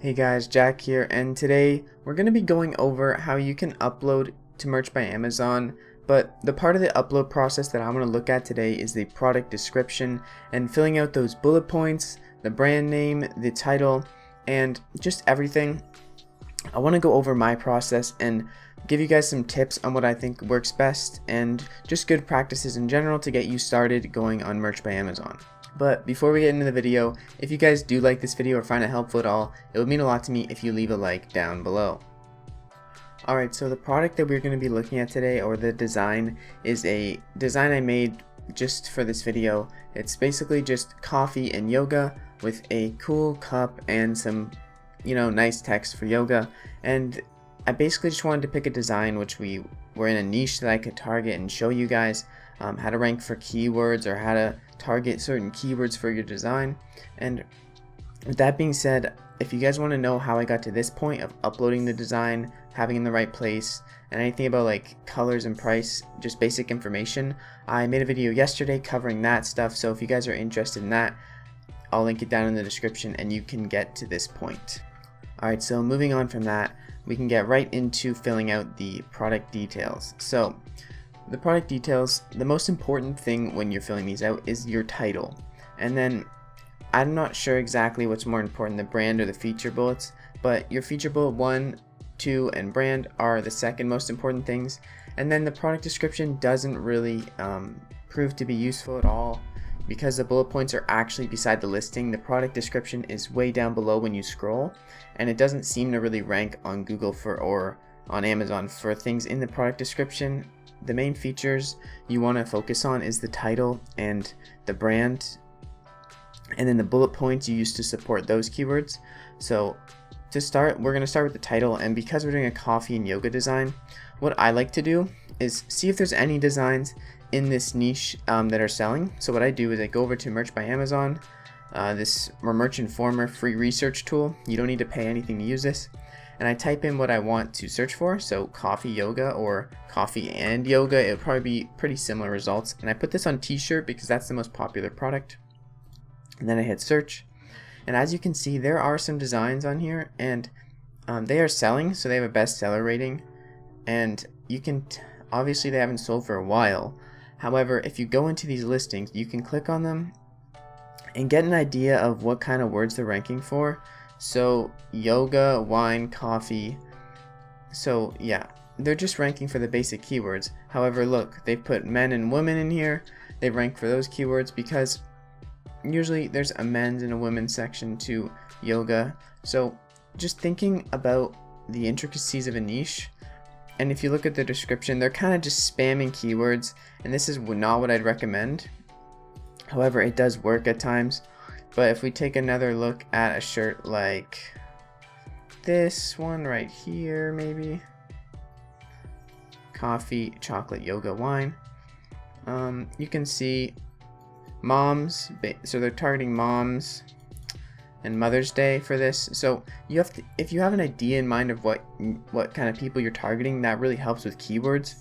Hey guys, Jack here, and today we're going to be going over how you can upload to Merch by Amazon, but the part of the upload process that I'm going to look at today is the product description and filling out those bullet points, the brand name, the title, and just everything. I want to go over my process and give you guys some tips on what I think works best and just good practices in general to get you started going on Merch by Amazon. But before we get into the video, if you guys do like this video or find it helpful at all, it would mean a lot to me if you leave a like down below. Alright, so the product that we're going to be looking at today, or the design, is a design I made just for this video. It's basically just coffee and yoga with a cool cup and some, nice text for yoga. And I basically just wanted to pick a design which we were in a niche that I could target and show you guys how to rank for keywords or how to target certain keywords for your design. And with that being said, if you guys want to know how I got to this point of uploading the design, having it in the right place, and anything about like colors and price, just basic information, I made a video yesterday covering that stuff. So if you guys are interested in that, I'll link it down in the description and you can get to this point. Alright, so moving on from that, we can get right into filling out the product details. So the product details, the most important thing when you're filling these out is your title. And then I'm not sure exactly what's more important, the brand or the feature bullets, but your feature bullet 1, 2, and brand are the second most important things. And then the product description doesn't really prove to be useful at all because the bullet points are actually beside the listing. The product description is way down below when you scroll, and it doesn't seem to really rank on Google or on Amazon for things in the product description. The main features you want to focus on is the title and the brand, and then the bullet points you use to support those keywords. So to start, we're going to start with the title, and because we're doing a coffee and yoga design, what I like to do is see if there's any designs in this niche that are selling. So what I do is I go over to Merch by Amazon, this Merch Informer free research tool. You don't need to pay anything to use this. And I type in what I want to search for, so coffee yoga or coffee and yoga. It'll probably be pretty similar results. And I put this on t-shirt because that's the most popular product. And then I hit search. And as you can see, there are some designs on here, and they are selling, so they have a bestseller rating. And you can, obviously they haven't sold for a while. However, if you go into these listings, you can click on them and get an idea of what kind of words they're ranking for. So yoga, wine, coffee. So yeah, they're just ranking for the basic keywords. However, look, they put men and women in here. They rank for those keywords because usually there's a men's and a women's section to yoga. So just thinking about the intricacies of a niche. And if you look at the description, they're kind of just spamming keywords, and this is not what I'd recommend. However, it does work at times. But if we take another look at a shirt like this one right here, maybe coffee, chocolate, yoga, wine, you can see moms, so they're targeting moms and Mother's Day for this. So you have to, if you have an idea in mind of what kind of people you're targeting, that really helps with keywords.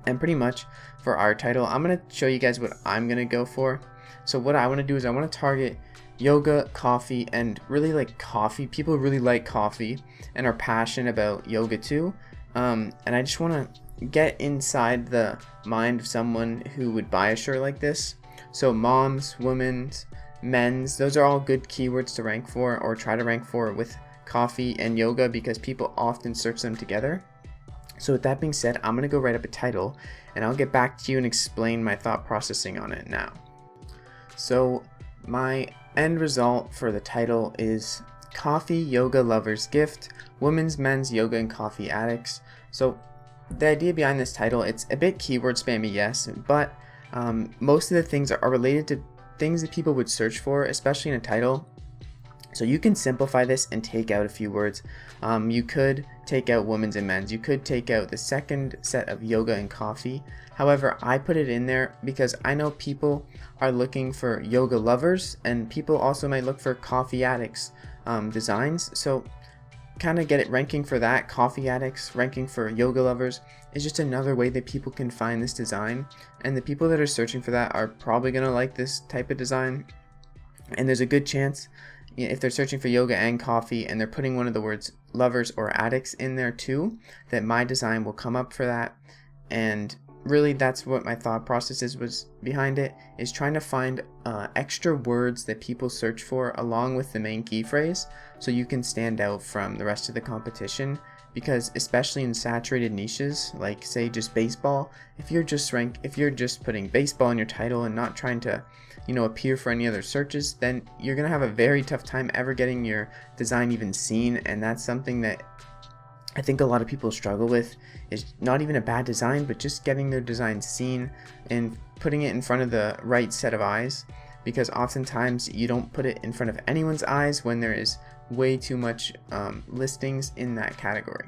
And pretty much for our title, I'm going to show you guys what I'm going to go for. So what I want to do is I want to target yoga, coffee, and really like coffee. People really like coffee and are passionate about yoga too. And I just want to get inside the mind of someone who would buy a shirt like this. So moms, women's, men's, those are all good keywords to rank for or try to rank for with coffee and yoga because people often search them together. So with that being said, I'm going to go write up a title and I'll get back to you and explain my thought processing on it now. So my end result for the title is Coffee Yoga Lovers Gift, Women's, Men's, Yoga, and Coffee Addicts. So the idea behind this title, it's a bit keyword spammy, yes, but most of the things are related to things that people would search for, especially in a title. So you can simplify this and take out a few words. You could take out women's and men's. You could take out the second set of yoga and coffee. However, I put it in there because I know people are looking for yoga lovers, and people also might look for coffee addicts designs. So kind of get it ranking for that. Coffee addicts ranking for yoga lovers is just another way that people can find this design. And the people that are searching for that are probably going to like this type of design. And there's a good chance if they're searching for yoga and coffee and they're putting one of the words lovers or addicts in there too, that my design will come up for that. And really that's what my thought process was behind it, is trying to find extra words that people search for along with the main key phrase, so you can stand out from the rest of the competition. Because especially in saturated niches, like say just baseball, if you're just putting baseball in your title and not trying to, appear for any other searches, then you're gonna have a very tough time ever getting your design even seen. And that's something that I think a lot of people struggle with, is not even a bad design, but just getting their design seen and putting it in front of the right set of eyes. Because oftentimes you don't put it in front of anyone's eyes when there is way too much listings in that category.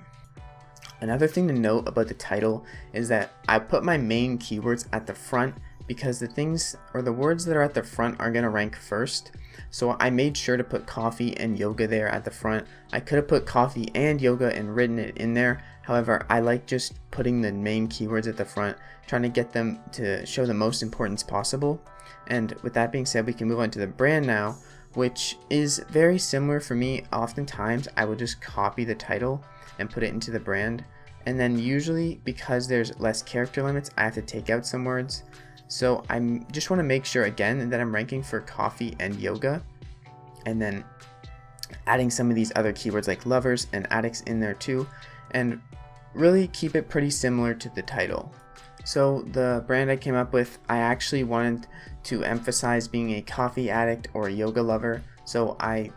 Another thing to note about the title is that I put my main keywords at the front, because the things or the words that are at the front are going to rank first. So I made sure to put coffee and yoga there at the front. I could have put coffee and yoga and written it in there. However, I like just putting the main keywords at the front, trying to get them to show the most importance possible. And with that being said, we can move on to the brand now, which is very similar for me. Oftentimes I will just copy the title and put it into the brand, and then usually because there's less character limits, I have to take out some words. So I just want to make sure again that I'm ranking for coffee and yoga, and then adding some of these other keywords like lovers and addicts in there too, and really keep it pretty similar to the title. So the brand I came up with, I actually wanted to emphasize being a coffee addict or a yoga lover. So I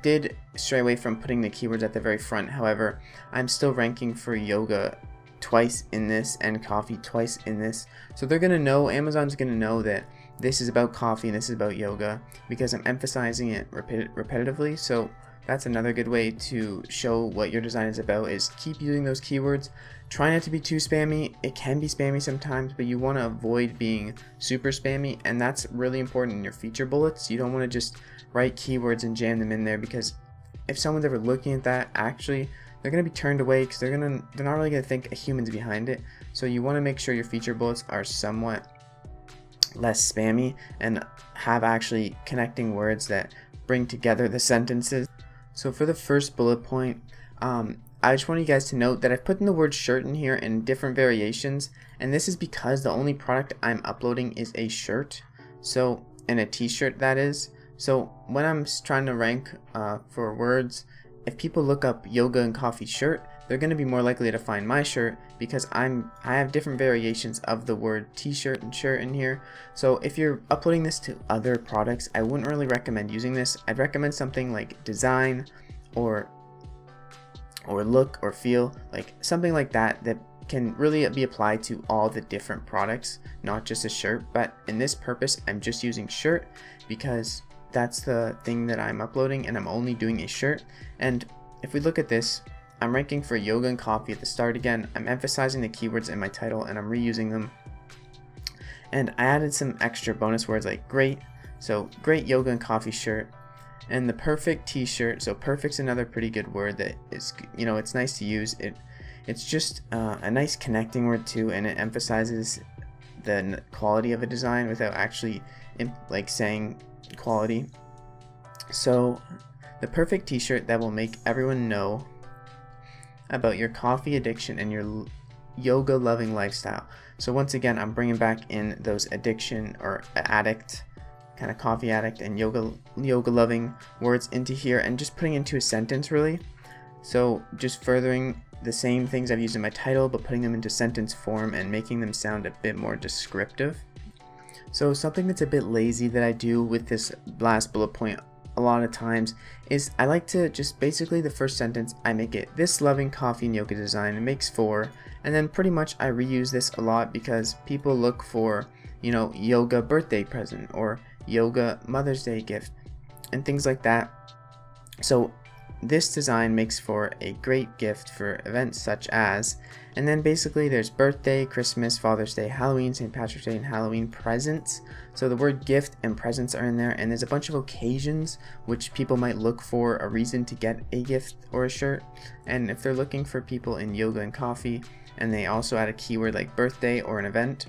did stray away from putting the keywords at the very front. However, I'm still ranking for yoga twice in this and coffee twice in this. So they're going to know, Amazon's going to know that this is about coffee and this is about yoga, because I'm emphasizing it repetitively. So that's another good way to show what your design is about, is keep using those keywords. Try not to be too spammy. It can be spammy sometimes, but you want to avoid being super spammy, and that's really important in your feature bullets. You don't want to just write keywords and jam them in there, because if someone's ever looking at that, actually they're going to be turned away, because they're not really going to think a human's behind it. So you want to make sure your feature bullets are somewhat less spammy and have actually connecting words that bring together the sentences. So for the first bullet point, I just want you guys to note that I've put in the word shirt in here in different variations, and this is because the only product I'm uploading is a shirt, so, and a t-shirt that is. So when I'm trying to rank for words, if people look up yoga and coffee shirt, they're going to be more likely to find my shirt, because I have different variations of the word t-shirt and shirt in here. So if you're uploading this to other products, I wouldn't really recommend using this. I'd recommend something like design or look or feel, like something like that can really be applied to all the different products, not just a shirt. But in this purpose, I'm just using shirt because that's the thing that I'm uploading, and I'm only doing a shirt. And if we look at this, I'm ranking for yoga and coffee at the start again. I'm emphasizing the keywords in my title and I'm reusing them. And I added some extra bonus words like great. So great yoga and coffee shirt. And the perfect t-shirt. So perfect's another pretty good word that is, it's nice to use. It's just a nice connecting word too, and it emphasizes the quality of a design without actually like saying quality. So the perfect t-shirt that will make everyone know about your coffee addiction and your yoga loving lifestyle. So once again, I'm bringing back in those addiction or addict, kind of coffee addict and yoga loving words into here, and just putting into a sentence really. So just furthering the same things I've used in my title, but putting them into sentence form and making them sound a bit more descriptive. So something that's a bit lazy that I do with this last bullet point a lot of times is I like to just basically the first sentence, I make it this loving coffee and yoga design. It makes 4, and then pretty much I reuse this a lot because people look for, yoga birthday present or yoga Mother's Day gift and things like that. So this design makes for a great gift for events such as, and then basically there's birthday, Christmas, Father's Day, Halloween, St. Patrick's Day, and Halloween presents. So the word gift and presents are in there, and there's a bunch of occasions which people might look for a reason to get a gift or a shirt. And if they're looking for people in yoga and coffee, and they also add a keyword like birthday or an event,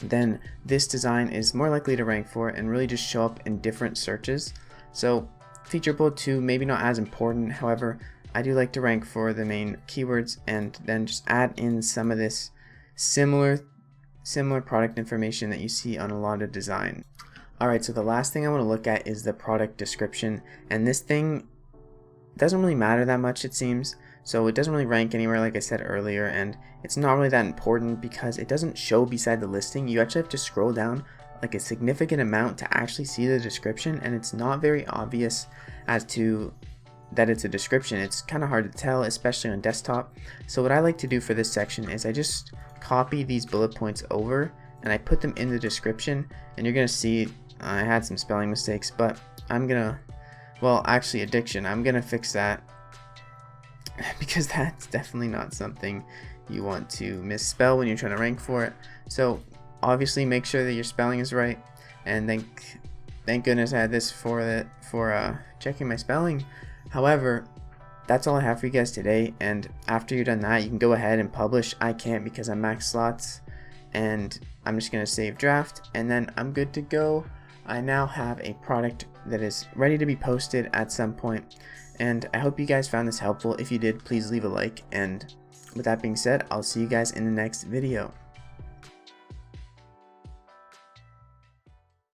then this design is more likely to rank for it and really just show up in different searches. So featureable too, maybe not as important. However, I do like to rank for the main keywords and then just add in some of this similar product information that you see on a lot of design. Alright, so the last thing I want to look at is the product description, and this thing doesn't really matter that much, it seems. So it doesn't really rank anywhere, like I said earlier, and it's not really that important because it doesn't show beside the listing. You actually have to scroll down like a significant amount to actually see the description, and it's not very obvious as to that it's a description. It's kind of hard to tell, especially on desktop. So what I like to do for this section is I just copy these bullet points over and I put them in the description, and you're gonna see I had some spelling mistakes, but addiction, I'm gonna fix that because that's definitely not something you want to misspell when you're trying to rank for it. So obviously make sure that your spelling is right, and thank goodness I had this for checking my spelling. However, that's all I have for you guys today, and after you're done that, you can go ahead and publish. I can't because I'm max slots, and I'm just gonna save draft, and then I'm good to go. I now have a product that is ready to be posted at some point, and I hope you guys found this helpful. If you did, please leave a like, and with that being said, I'll see you guys in the next video.